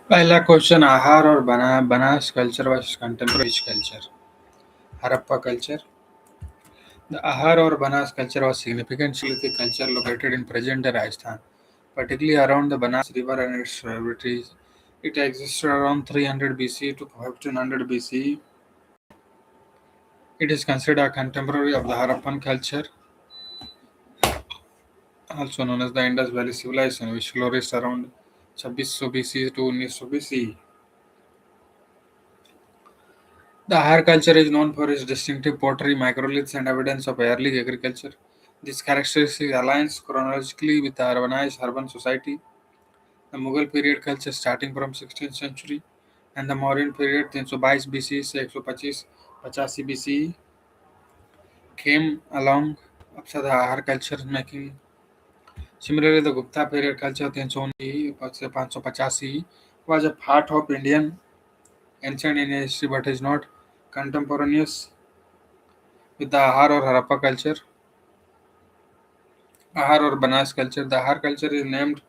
पहला क्वेश्चन आहार और Banas culture versus contemporary culture. Harappa culture. The Ahar or Banas culture was significant Shaliti culture located in present-day Rajasthan, particularly around the Banas River and its tributaries. It existed around 300 BC to 1500 BC. It is considered a contemporary of the Harappan culture, also known as the Indus Valley Civilization, which flourished around 2600 BC to 1900 BC. The Ahar culture is known for its distinctive pottery, microliths, and evidence of early agriculture. This characteristic aligns chronologically with the urbanized urban society. The Mughal period culture starting from 16th century and the Mauryan period 322 BC से 125 BC came along after the Ahar culture making. Similarly, the Gupta period culture 319 से 550 was a part of Indian ancient Indian history but is not contemporaneous with the Ahar or Harappa culture. Ahar or Banas culture. The Ahar culture is named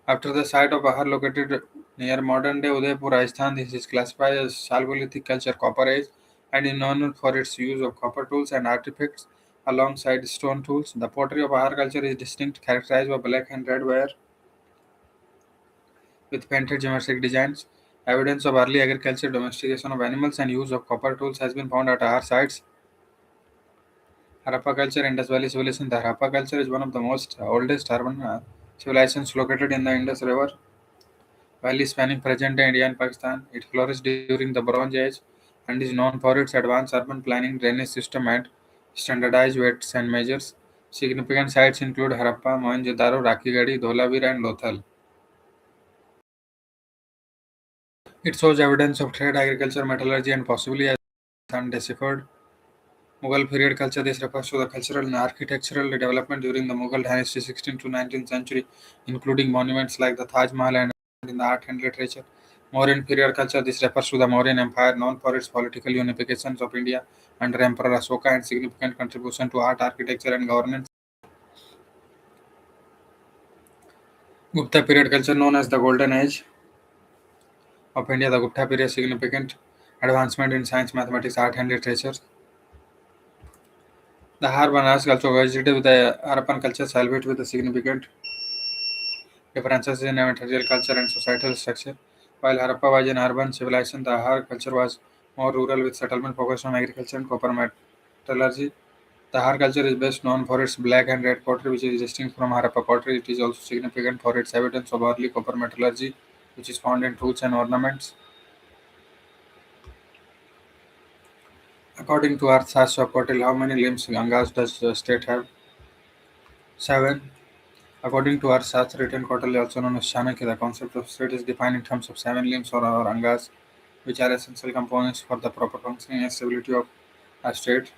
after the site of Ahar located near modern-day Udaipur, Rajasthan. This is classified as Chalcolithic culture, Copper Age, and is known for its use of copper tools and artifacts alongside stone tools. The pottery of Ahar culture is distinct, characterized by black and red ware with painted geometric designs. Evidence of early agriculture, domestication of animals, and use of copper tools has been found at Ahar sites. Harappa culture, Indus Valley civilization. The Harappa culture is one of the most oldest urban civilizations located in the Indus River Valley spanning present-day India and Pakistan. It flourished during the Bronze Age and is known for its advanced urban planning, drainage system, and standardized weights and measures. Significant sites include Harappa, Mohenjo-daro, Rakhigarhi, Dholavira, and Lothal. It shows evidence of trade, agriculture, metallurgy, and possibly as undeciphered Mughal period culture. This refers to the cultural and architectural development during the Mughal dynasty 16th to 19th century, including monuments like the Taj Mahal and in the art and literature. Mauryan period culture. This refers to the Mauryan Empire, known for its political unifications of India under Emperor Ashoka and significant contribution to art, architecture, and governance. Gupta period culture, known as the Golden Age of India. The Gupta period significant advancement in science, mathematics, art, and literature. The Harvanas also coexisted with the Harappan culture, albeit with a significant differences in material culture and societal structure. While Harappa was an urban civilization, the Ahar culture was more rural with settlement focused on agriculture and copper metallurgy. The Ahar culture is best known for its black and red pottery, which is distinct from Harappa pottery. It is also significant for its evidence of early copper metallurgy, which is found in tools and ornaments. According to Arthashastra Patel, how many limbs Gangas does the state have? Seven. According to Arthashastra written quarterly, also known as Chanakya, the concept of state is defined in terms of seven limbs or angas, which are essential components for the proper functioning and stability of a state.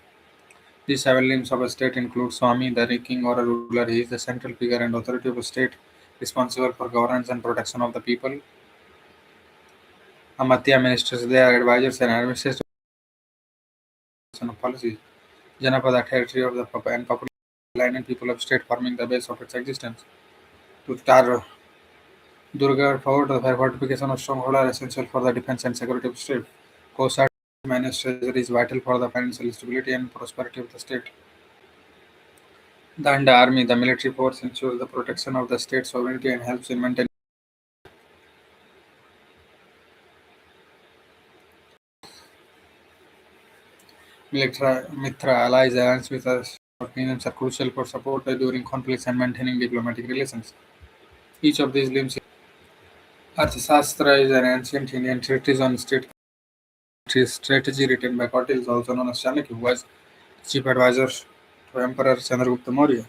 These seven limbs of a state include Swami, the king or a ruler. He is the central figure and authority of a state, responsible for governance and protection of the people. Amatya ministers, they are advisors and administrators of policies. Janapada, territory of the and population, line and people of state forming the base of its existence. Tuttar, Durga fort, the fortification of stronghold are essential for the defense and security of state. Coast Guard managed treasury is vital for the financial stability and prosperity of the state. The army, the military force, ensures the protection of the state sovereignty and helps in maintaining military Mitra allies. Alliance with us opinions are crucial for support during conflicts and maintaining diplomatic relations. Each of these limbs Arthashastra is an ancient Indian treatise on state strategy written by Patil, also known as Chanakya, who was chief advisor to Emperor Chandragupta Maurya.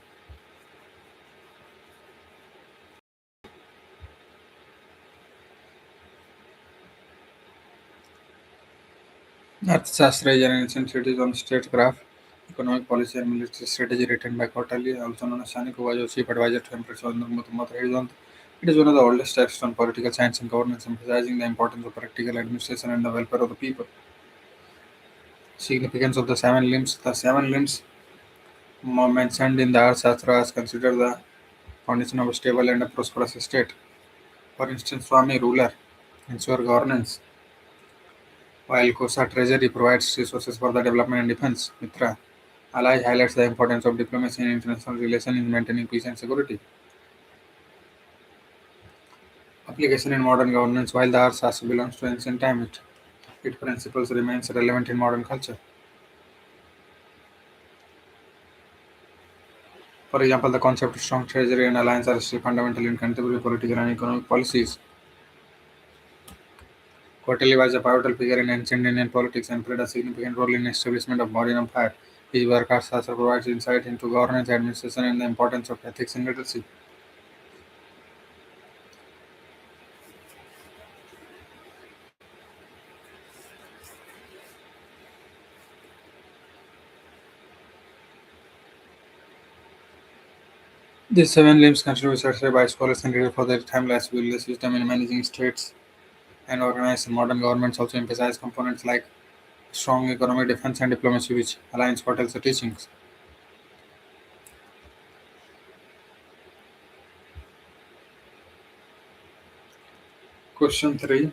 Arthashastra is an ancient treatise on statecraft, economic policy, and military strategy written by Kautilya, also known as Chanakya, who was a chief advisor to Emperor Chandragupta Maurya. It is one of the oldest texts on political science and governance, emphasizing the importance of practical administration and the welfare of the people. Significance of the seven limbs. The seven limbs mentioned in the Arthashastra is considered the foundation of a stable and a prosperous state. For instance, Swami ruler. ensure governance, while COSA Treasury provides resources for the development and defense. Mitra Allies highlights the importance of diplomacy and international relations in maintaining peace and security. Application in modern governance. While the Arthashastra belongs to ancient time, its principles remains relevant in modern culture. For example, the concept of strong treasury and alliance are still fundamental in contemporary political and economic policies. Kautilya was a pivotal figure in ancient Indian politics and played a significant role in the establishment of modern empire. His work Arthashastra provides insight into governance, administration, and the importance of ethics and leadership. These seven limbs considered research by scholars and readers for their timeless view system in managing states and organized modern governments also emphasize components like strong economic defense and diplomacy, which aligns hotels the teachings. Question 3.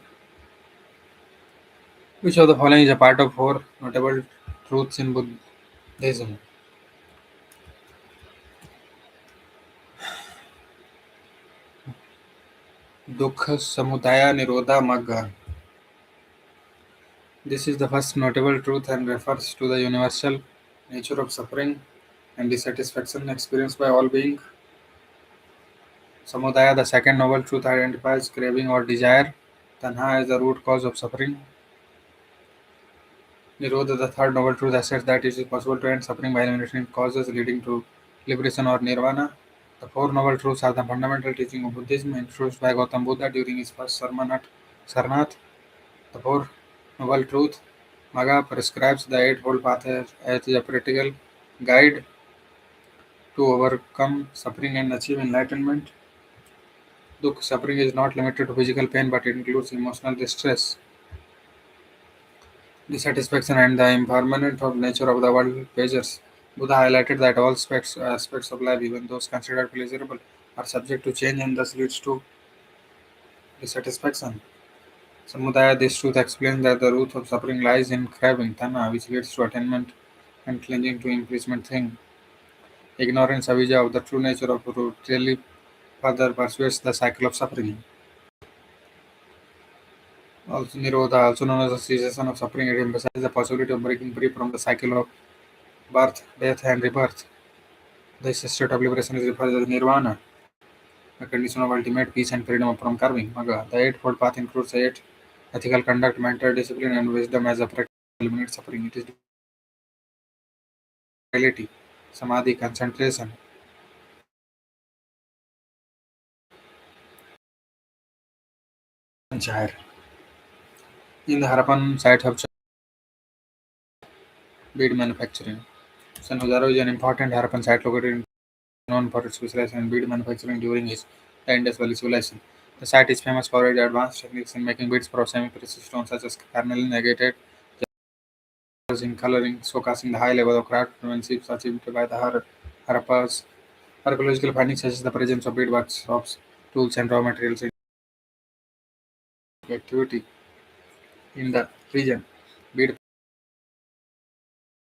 Which of the following is a part of four notable truths in Buddhism? Dukkha Samudaya Nirodha Magga. This is the first notable truth and refers to the universal nature of suffering and dissatisfaction experienced by all beings. Samudaya, the second noble truth, identifies craving or desire. Tanha is the root cause of suffering. Nirodha, the third noble truth, asserts that it is possible to end suffering by eliminating causes leading to liberation or nirvana. The four noble truths are the fundamental teaching of Buddhism introduced by Gautam Buddha during his first sermon at Sarnath. The four noble truth Magga prescribes the Eightfold Path as a practical guide to overcome suffering and achieve enlightenment. Dukh suffering is not limited to physical pain but it includes emotional distress, dissatisfaction, and the impermanent of nature of the world pleasures. Buddha highlighted that all aspects of life, even those considered pleasurable, are subject to change and thus leads to dissatisfaction. Samudaya, this truth explains that the root of suffering lies in craving, tanha, which leads to attainment and clinging to imprisonment thing. Ignorance, avijja, of the true nature of root really further persuades the cycle of suffering. Also, Nirodha, also known as the cessation of suffering, it emphasizes the possibility of breaking free from the cycle of birth, death, and rebirth. This state of liberation is referred to as nirvana, a condition of ultimate peace and freedom from karming. Magga. The Eightfold Path includes eight ethical conduct, mental discipline, and wisdom as a practice to eliminate suffering. It is reality, samadhi, concentration, and chair. In the Harappan site of bead manufacturing, Sanhuzaro is an important Harappan site located in known for its specialization in bead manufacturing during the Indus Valley civilization. The site is famous for its advanced techniques in making beads from semi-precious stones such as carnelian agate, in coloring, showcasing the high level of craftsmanship achieved by the Harappas. Archaeological findings such as the presence of bead workshops, tools, and raw materials in activity in the region. Bead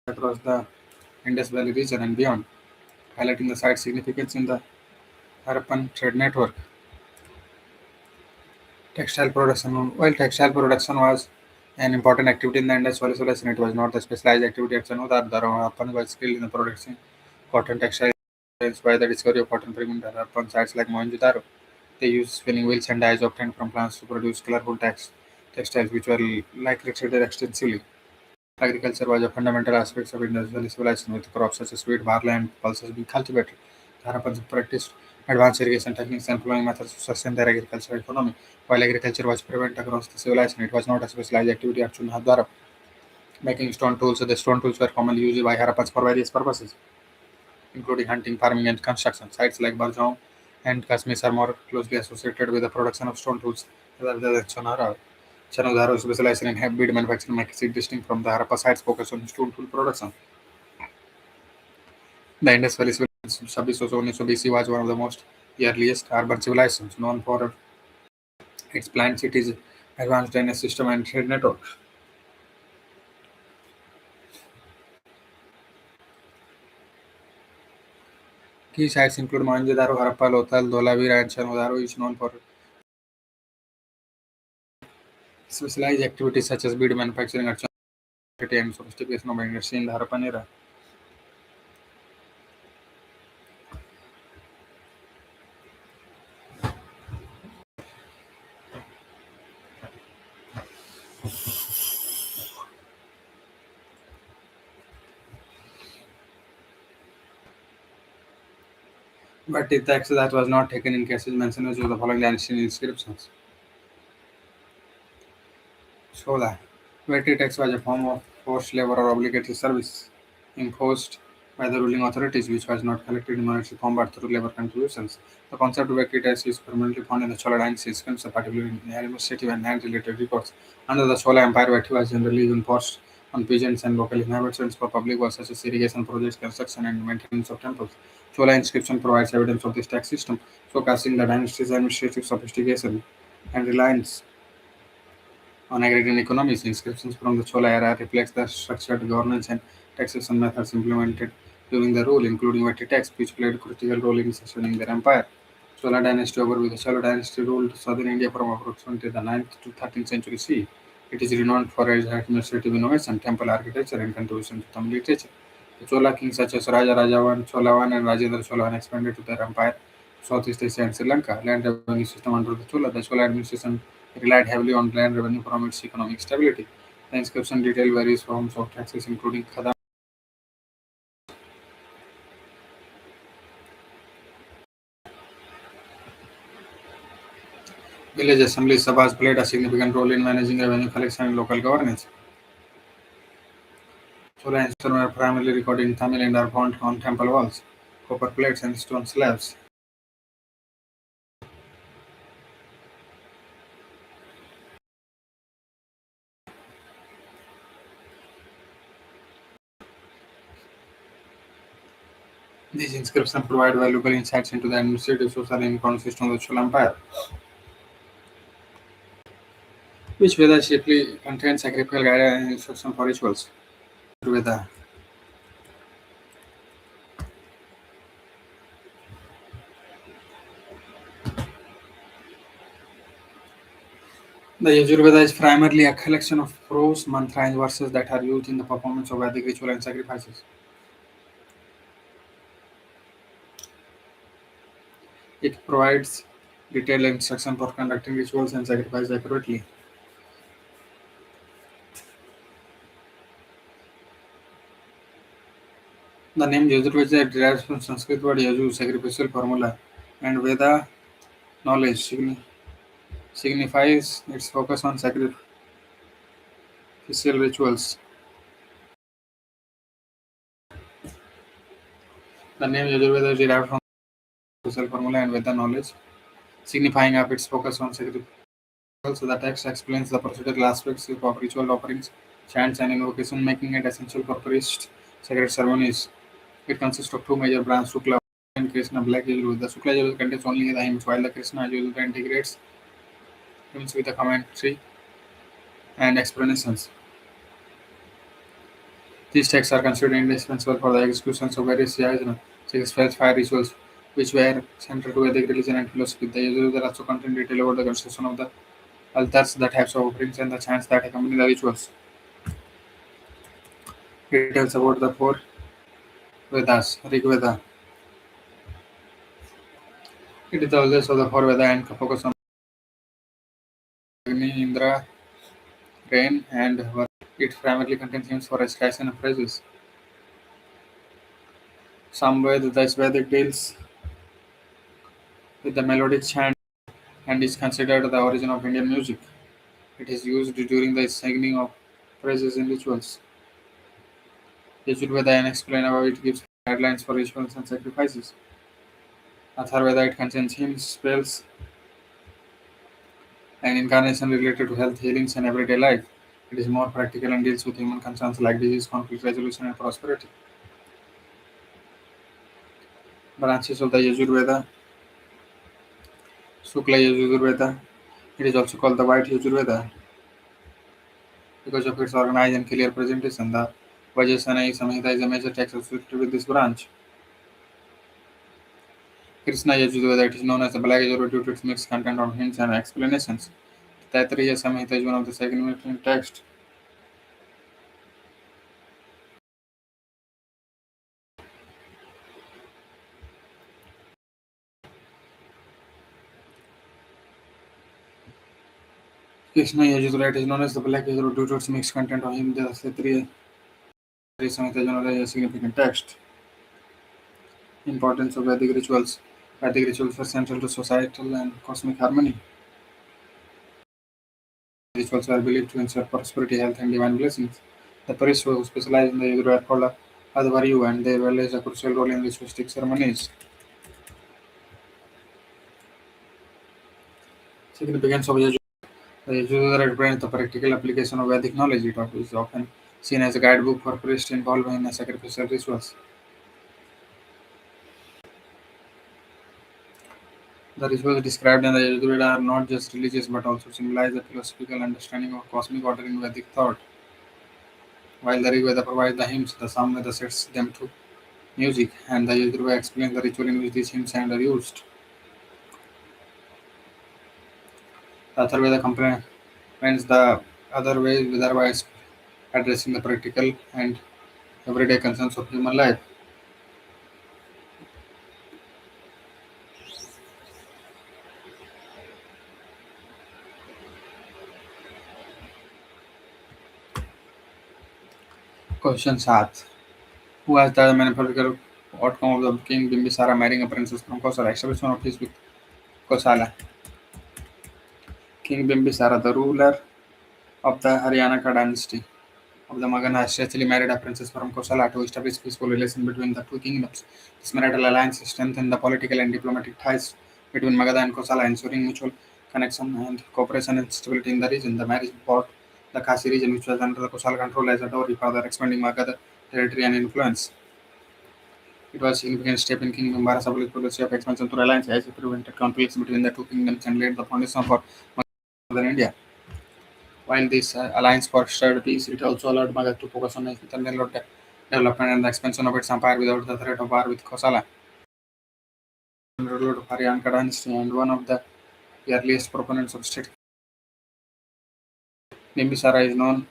across the Indus Valley region and beyond, highlighting the site's significance in the Harappan trade network. Textile production. While textile production was an important activity in the Indus Valley civilization, it was not a specialized activity at Sanodar. The Harappan was skilled in the production cotton textiles by the discovery of cotton pigment. Harappan sites like Mohenjo-daro, they used spinning wheels and dyes obtained from plants to produce colorful textiles, which were likely traded extensively. Agriculture was a fundamental aspect of Indus Valley civilization, with crops such as wheat, barley, and pulses being cultivated. The Harappans practiced advanced irrigation techniques and farming methods to sustain their agricultural economy. While agriculture was prevalent across the civilization, it was not a specialized activity at Chunhadwara. Making stone tools, the stone tools were commonly used by Harappans for various purposes, including hunting, farming, and construction. Sites like Barjaum and Kashmir are more closely associated with the production of stone tools rather than Sonara. Chanodaro specialized in bead manufacturing, makes it distinct from the Harappa sites focused on stone tool production. The Indus Valley civilization, Shabiso BC, was one of the most earliest urban civilizations, known for its planned cities advanced drainage system, and trade network. Key sites include Mohenjo-daro, Harappa, Lothal, Dholavira, and Chanodaro, each known for specialized activities such as bead manufacturing, archaeology, and sophistication of industry in the Harappan era. But the tax that was not taken in cases mentioned was the following ancient inscriptions. So that Vetty tax was a form of forced labor or obligatory service imposed by the ruling authorities, which was not collected in monetary form but through labor contributions. The concept of Vetty tax is permanently found in the Chola dynasty scripts, particularly in administrative and land-related records. Under the Chola Empire, Vetty was generally enforced on peasants and local inhabitants for public works such as irrigation projects, construction, and maintenance of temples. Chola inscription provides evidence of this tax system, showcasing the dynasty's administrative sophistication and reliance on agrarian economies. Inscriptions from the Chola era reflects the structured governance and taxation methods implemented during the rule, including Vati tax, which played a critical role in sustaining their empire. Chola dynasty overview. The Chola dynasty ruled southern India from approximately the 9th to 13th century CE. It is renowned for its administrative innovation, temple architecture, and contribution to Tamil literature. The Chola kings such as Raja Rajavan, Cholavan, and Rajendra Cholavan expanded to their empire to Southeast Asia and Sri Lanka. Land revenue system under the Chola administration relied heavily on land revenue from its economic stability. The inscription detail various forms of taxes, including khadam. Village assembly sabhas played a significant role in managing revenue collection and local governance. Chola inscriptions were primarily recorded in Tamil and are found on temple walls, copper plates, and stone slabs. These inscriptions provide valuable insights into the administrative, social, and economic system of the Chola Empire, which Veda chiefly contains sacrificial guidance and instruction for rituals. Veda. The Yajurveda is primarily a collection of prose, mantra, and verses that are used in the performance of Vedic ritual and sacrifices. It provides detailed instruction for conducting rituals and sacrifices accurately. The name Yajurveda derives from Sanskrit word Yaju, sacrificial formula, and Veda knowledge signifies its focus on sacrificial rituals. The name Yajurveda is derived from sacrificial formula and Veda knowledge, signifying of its focus on sacrificial. So the text explains the procedural aspects of ritual offerings, chants, and invocation, making it essential for priest sacred ceremonies. It consists of two major branches, Shukla and Krishna Black Yajurveda. The Shukla Yajurveda contains only the hymns, while the Krishna Yajurveda integrates hymns with the commentary and explanations. These texts are considered indispensable for the executions of various yajna, sacrifice fire rituals, which were central to Vedic religion and philosophy. The Yajurveda also contain detail about the construction of the altars, the types of offerings, and the chants that accompany the rituals. Details about the four Vedas. Rig Veda. It is the oldest of the four Veda and focus on Agni, Indra, rain, and Varuna. It primarily contains hymns for recitation and praises. Samved, the Vedic deals with the melodic chant and is considered the origin of Indian music. It is used during the singing of praises in rituals. Yajurveda and explain about it gives guidelines for rituals and sacrifices. Atharvaveda it contains hymns, spells, and incarnation related to health, healings, and everyday life. It is more practical and deals with human concerns like disease, conflict resolution, and prosperity. Branches of the Yajurveda. Shukla Yajurveda It is also called the White Yajurveda because of its organized and clear presentation. The Vajrayana Samhita is a major text associated with this branch. Krishna Yajurveda, it is known as the Black Yajurveda due to its mixed content of hints and explanations. Taittiriya Samhita is one of the significant texts. Krishna Yajurveda is known as the Black Yajurveda due to its mixed content of hints. The Taittiriya Samhita is one of the significant texts. Importance of Vedic rituals. Vedic rituals are central to societal and cosmic harmony. Rituals are believed to ensure prosperity, health, and divine blessings. The priests who specialize in the Yajurveda are called Advaryu, and they realize a crucial role in ritualistic ceremonies. Significance of Yajurveda. The Yajurveda represents the practical application of Vedic knowledge. It is often seen as a guidebook for priests involved in sacrificial rituals. The rituals described in the Yajurveda are not just religious but also symbolize the philosophical understanding of cosmic order in Vedic thought. While the Rigveda provides the hymns, the Samveda sets them to music, and the Yajurveda explains the ritual in which these hymns are used. The Atharvaveda complements the other ways thereby addressing the practical and everyday concerns of human life. Question 7. Who has the metaphorical outcome of the king Bimbisara marrying a princess from Kosala? Establishment of peace with Kosala. King Bimbisara, the ruler of the Haryanaka dynasty of the Magadha, actually married a princess from Kosala to establish peaceful relations between the two kingdoms. This marital alliance strengthened the political and diplomatic ties between Magadha and Kosala, ensuring mutual connection and cooperation and stability in the region. The marriage brought the Kasi region, which was under the Kosala control, as a dowry, further expanding Magadha territory and influence. It was a significant step in King Bimbara's policy of expansion through alliance, as it prevented conflicts between the two kingdoms and laid the foundation for modern India. While this alliance fostered peace, it also allowed Magadha to focus on internal development and the expansion of its empire without the threat of war with Kosala. Ruler of Haryanaka dynasty and one of the earliest proponents of state Bimbisara is known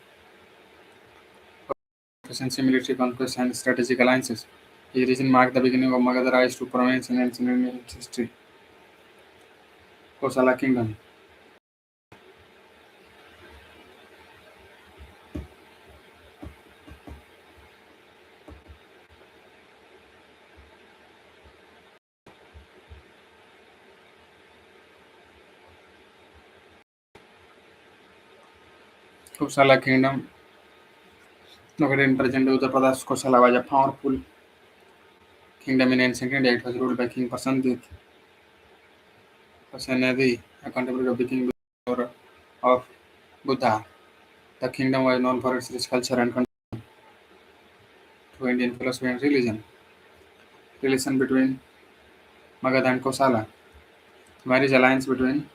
for efficiency, military conquest, and strategic alliances. His reign marked the beginning of Magadha rise to prominence in ancient Indian history. Kosala Kingdom. Kosala Kingdom, located in present Uttar Pradesh, Kosala was a powerful kingdom in ancient India. It was ruled by King Pasenadi, a contemporary of the king of Buddha. The kingdom was known for its rich culture and contribution to Indian philosophy and religion. Relation between Magadha and Kosala. Marriage alliance between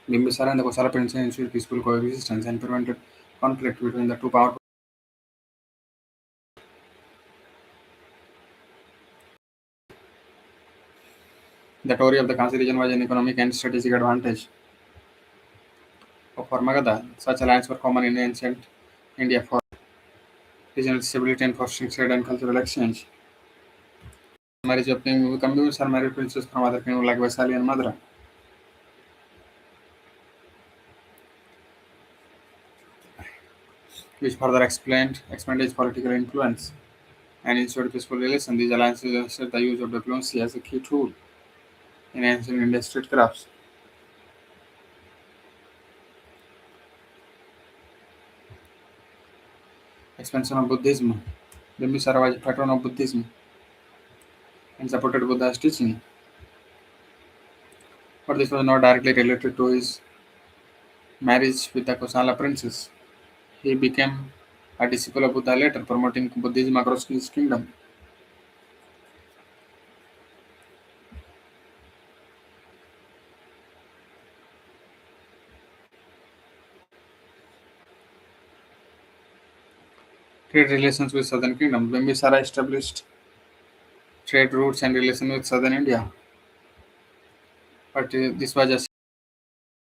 Bimbisara and the Kosala prince ensured peaceful coexistence and prevented conflict between the two powerful. The Tory of the Kasi region was an economic and strategic advantage for Magadha. Such alliances were common in ancient India for regional stability and fostering trade and cultural exchange. Marriage of King Bimbisara married princes from other kingdoms like Vaisali and Madra, which further expanded his political influence and ensured peaceful relations. These alliances illustrate the use of diplomacy as a key tool in ancient Indian statecrafts. Expansion of Buddhism. Bimbisara was a patron of Buddhism and supported Buddha's teaching, but this was not directly related to his marriage with the Kosala princess. He became a disciple of Buddha later, promoting Buddhism across his kingdom. Trade relations with Southern Kingdom. Bimbisara established trade routes and relations with Southern India, but this was a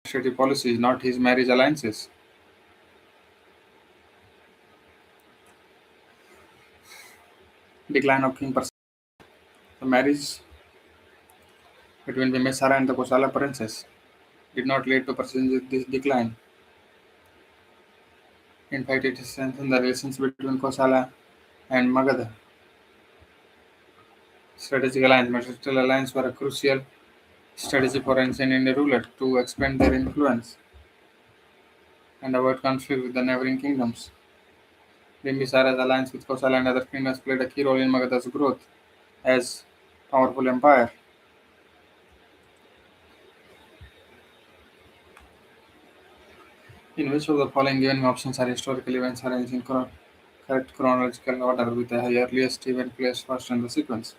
administrative policy, not his marriage alliances. Decline of King Pursa. The marriage between Bimbisara and the Kosala princess did not lead to persistent this decline. In fact, it strengthened the relations between Kosala and Magadha. Strategic alliance, Material alliance were a crucial strategy for ancient Indian rulers to expand their influence and avoid conflict with the neighboring kingdoms. Bimbisara's alliance with Kosala and other kingdoms played a key role in Magadha's growth as powerful empire. In which of the following given options are historical events arranged in correct chronological order with the earliest event placed first in the sequence?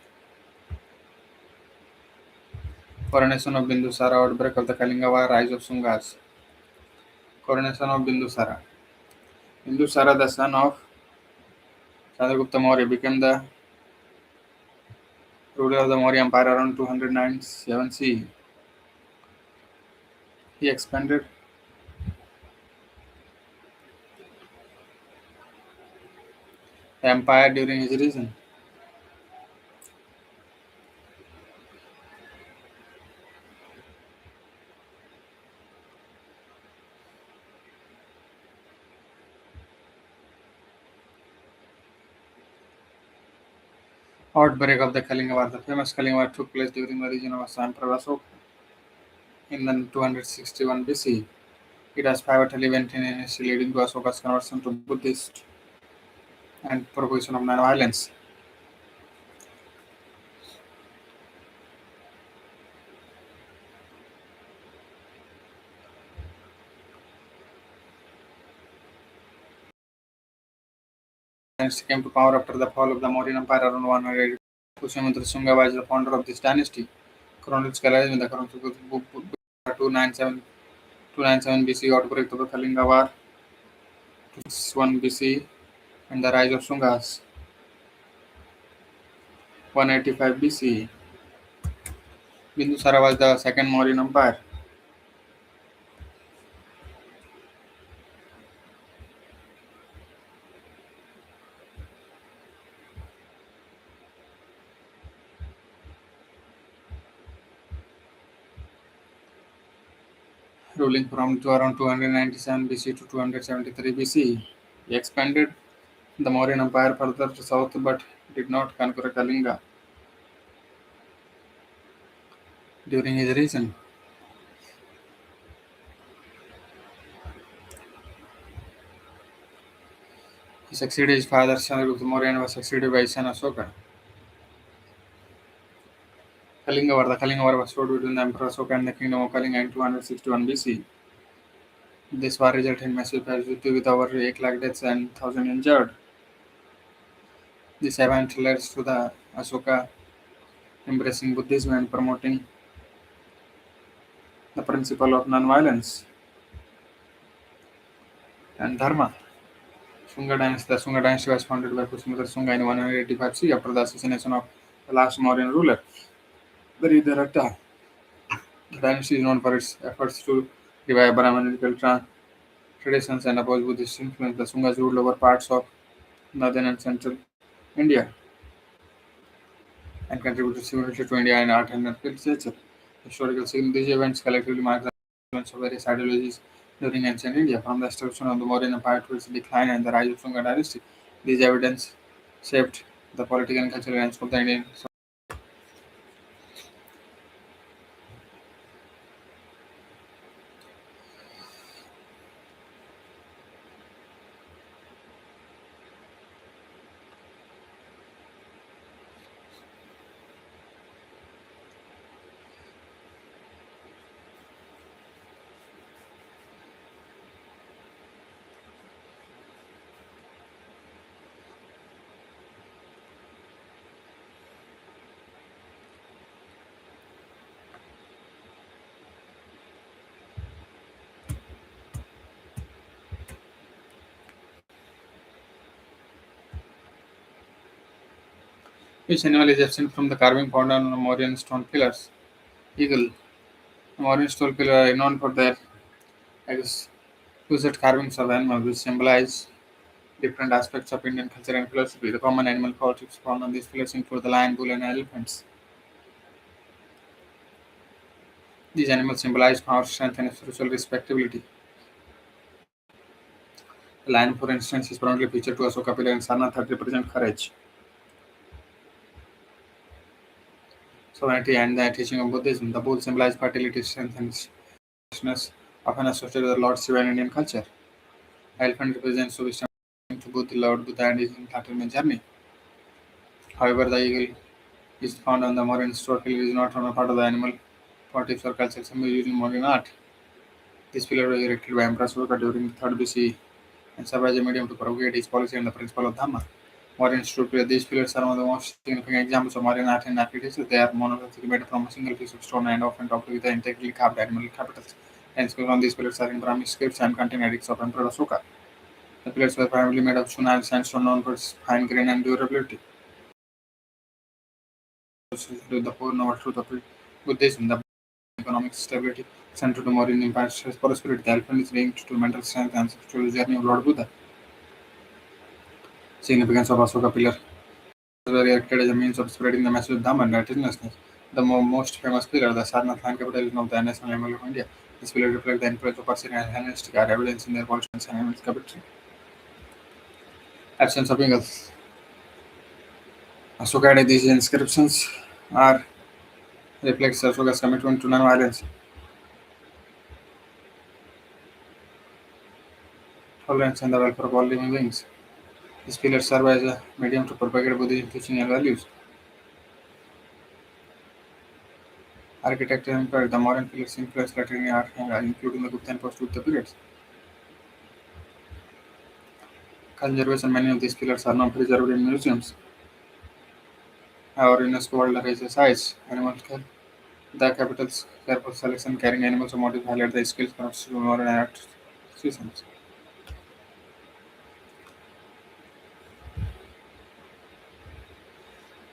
Coronation of Bindusara, outbreak of the Kalinga War, rise of Sungas. Coronation of Bindusara. Bindusara, the son of Chandragupta Maurya, became the ruler of the Maurya Empire around 297 CE. He expanded the empire during his reign. Outbreak of the Kalinga War. The famous Kalinga War took place during the reign of Emperor Ashoka in the 261 BC. It was pivotal event in history leading to Ashoka's conversion to Buddhist and prohibition of non-violence. Dynasty came to power after the fall of the Mauryan Empire around 180. Pushyamitra Shunga was the founder of this dynasty. Chronological arrangement. The chronological book 297 BC, outbreak of the Kalinga War 261 BC, and the rise of Shungas 185 BC. Bindusara was the second Mauryan Empire, ruling from around 297 BC to 273 BC. He expanded the Mauryan Empire further to south but did not conquer Kalinga during his reign. He succeeded his father Chandragupta Maurya and was succeeded by his son Ashoka. Kalinga War. The Kalinga War was fought between the Emperor Ashoka and the Kingdom of Kalinga in 261 BC. This war resulted in massive casualty with over 8 lakh deaths and 1,000 injured. This event led to the Ashoka embracing Buddhism and promoting the principle of non-violence and dharma. Shunga dynasty. The Shunga dynasty was founded by Pushyamitra Shunga in 185 CE after the assassination of the last Mauryan ruler, Dridharata. The dynasty is known for its efforts to revive Brahmanical traditions and oppose Buddhist influence. The Shungas ruled over parts of northern and central India and contributed significantly to India in art and architecture. Historical significance. These events collectively mark the influence of various ideologies during ancient India, from the establishment of the Mauryan Empire to its decline and the rise of Shunga dynasty. These evidence shaped the political and cultural landscape of the Indian. Which animal is absent from the carving found on Mauryan stone pillars? Eagle. Mauryan stone pillars are known for their exquisite carvings of animals which symbolize different aspects of Indian culture and philosophy. The common animal motifs found on these pillars include the lion, bull, and elephants. These animals symbolize power, strength, and spiritual respectability. The lion, for instance, is prominently featured to Ashoka pillar and Sarnath that represent courage, sovereignty, and the teaching of Buddhism. The bull symbolizes fertility, strength, and fierceness, often associated with the Lord Shiva in Indian culture. The elephant represents wisdom to both the Lord Buddha and his enlightenment journey. However, the eagle is found on the Mauryan store pillar is not a part of the animal motifs or cultural symbols used in Mauryan art. This pillar was erected by Emperor Ashoka during the 3rd BCE and served as a medium to propagate his policy and the principle of Dhamma. Mauryan stone pillars. These pillars are one of the most significant examples of Mauryan art and architecture. They are monolithic made from a single piece of stone and often topped with intricately carved animal capitals. And scripts on these pillars are in Brahmi scripts and contain edicts of Emperor Ashoka. The pillars were primarily made of chuna and sandstone known for its fine grain and durability. The core novel truth of Buddhism, the economic stability central to Mauryan Empire's prosperity. The elephant is linked to mental strength and spiritual journey of Lord Buddha. Significance of Ashoka pillar were erected as a means of spreading the message of Dhamma and righteousness. The most famous pillar, the Sarnath land capital, is now the national emblem of India. This pillar reflects the influence of Persian and Hellenistic art evidence in their politics and animal capital. Absence of eagles. Ashoka added these inscriptions are reflects Ashoka's commitment to non-violence, tolerance, and the welfare of all living beings. These pillars serve as a medium to propagate Buddhist teaching and values. Architecture and empire. The modern pillars influence Latin art, including the Gupta and post-Gupta periods. Conservation. Many of these pillars are now preserved in museums or UNESCO World Heritage Sites. Animal care. The capital's careful selection carrying animals or motifs highlight the skills crafts of modern art systems.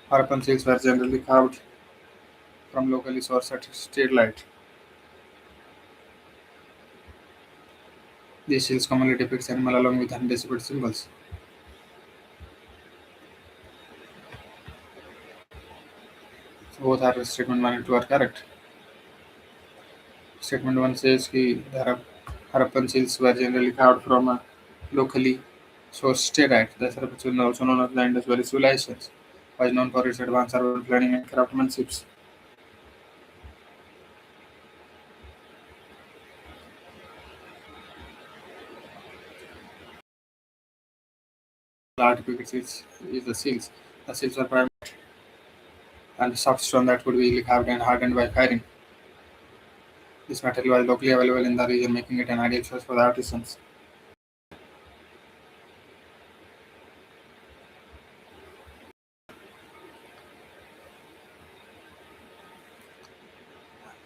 Harappan seals were generally carved from locally sourced steelite. These seals commonly depict animal along with undeciphered symbols. So both are statement 1 and 2 are correct. Statement 1 says that the Harappan seals were generally carved from a locally sourced steelite. The Harappan also known as the Indus Valley civilizations was known for its advanced urban planning and craftsmanship. The art depicts is the seals. The seals are primarily and soft stone that could be easily carved and hardened by firing. This material was locally available in the region, making it an ideal choice for the artisans.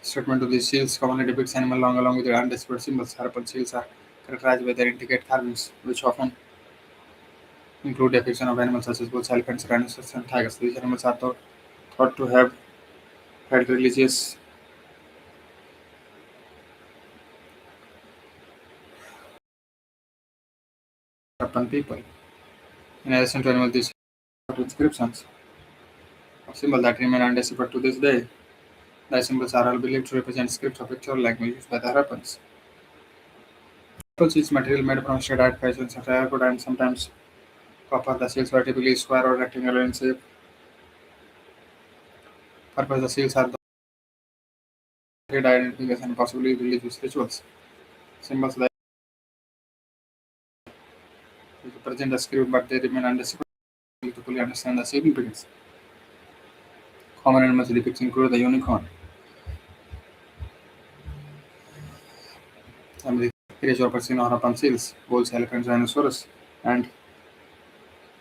Statement of these seals commonly depicts animal along with their undisputed symbols. Harappan seals are characterized by their intricate carvings, which often include depictions of animals such as bulls, elephants, rhinoceros, and tigers. These animals are thought to have held religious Harappan people. In addition to animals, these have inscriptions of symbols that remain undeciphered to this day. The symbols are all believed to represent scripts of picture language used by the Harappans. Purple is material made from steelite, fashion, terracotta, and sometimes copper. The seals were typically square or rectangular in shape. Purpose the seals are the trade identification and possibly religious rituals. Symbols that represent a script but they remain undeciphered to fully understand the significance. Common animals depicted include the unicorn, and the creature person or Harapan seals, bulls, elephants, rhinoceros, and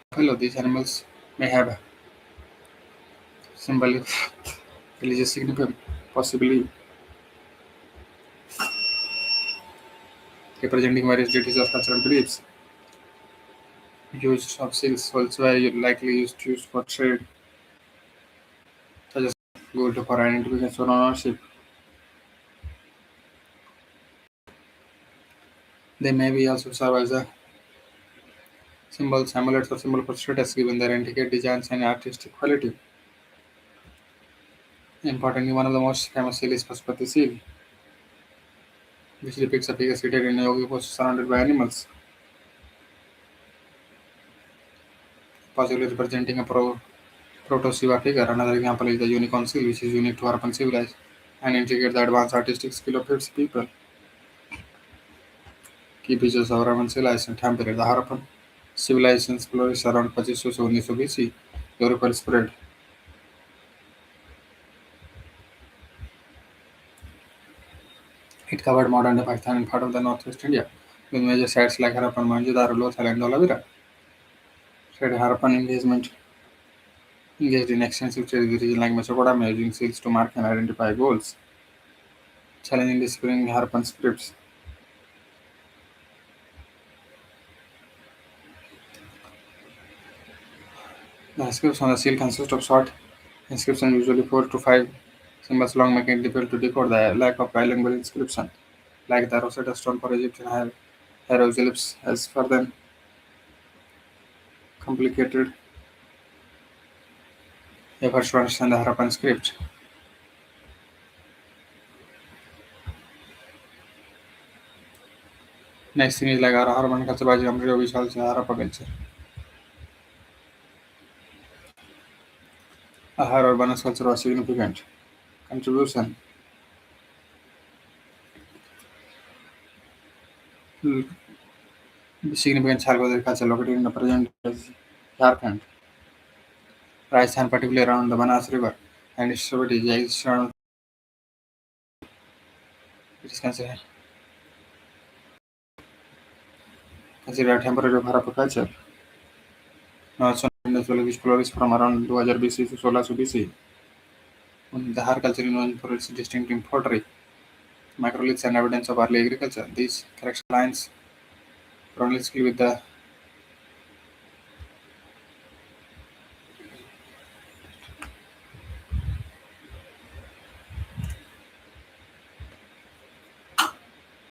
buffalo. These animals may have symbolic religious significance, possibly representing various deities or cultural beliefs. Use of seals also are likely used for trade Goal to for identification or ownership. They may be also serve as a symbols, amulets, or symbol for status given their intricate designs and artistic quality. Importantly, one of the most famous seal is Pashupati seal, which depicts a figure seated in a yogi pose surrounded by animals, possibly representing a proto-Shiva figure. Another example is the unicorn seal, which is unique to Harappan civilization and integrates the advanced artistic skill of its people. Key features of Harappan civilization time period. The Harappan civilization flourished around 2500 to 1900 BC. European spread. It covered modern-day Pakistan and part of the northwest India, with major sites like Harappan, Mohenjo-daro, Lothal, and Dholavira. Said Harappan engaged in extensive trade with regions like Mesopotamia, using seals to mark and identify goals, challenging disciplining Harappan scripts. The inscription on the seal consists of short inscriptions, usually 4 to 5 symbols long, making it difficult to decode. The lack of bilingual inscription, like the Rosetta Stone for Egyptian hieroglyphs, has further complicated efforts to understand the Harappan script. Next thing is like our Harappan culture by geometry, which also Harappa culture. Ahar or Banas culture was significant contribution. Significant Chalkozar culture located in the present Jharkhand, Rajasthan, particularly around the Banas River, and its tributaries. It is considered a temporary Harappa culture. Also known as which flourished from around 2000 BC to 1600 BC. The Har culture is known for its distinctive pottery, microliths, and evidence of early agriculture. These character lines chronologically with the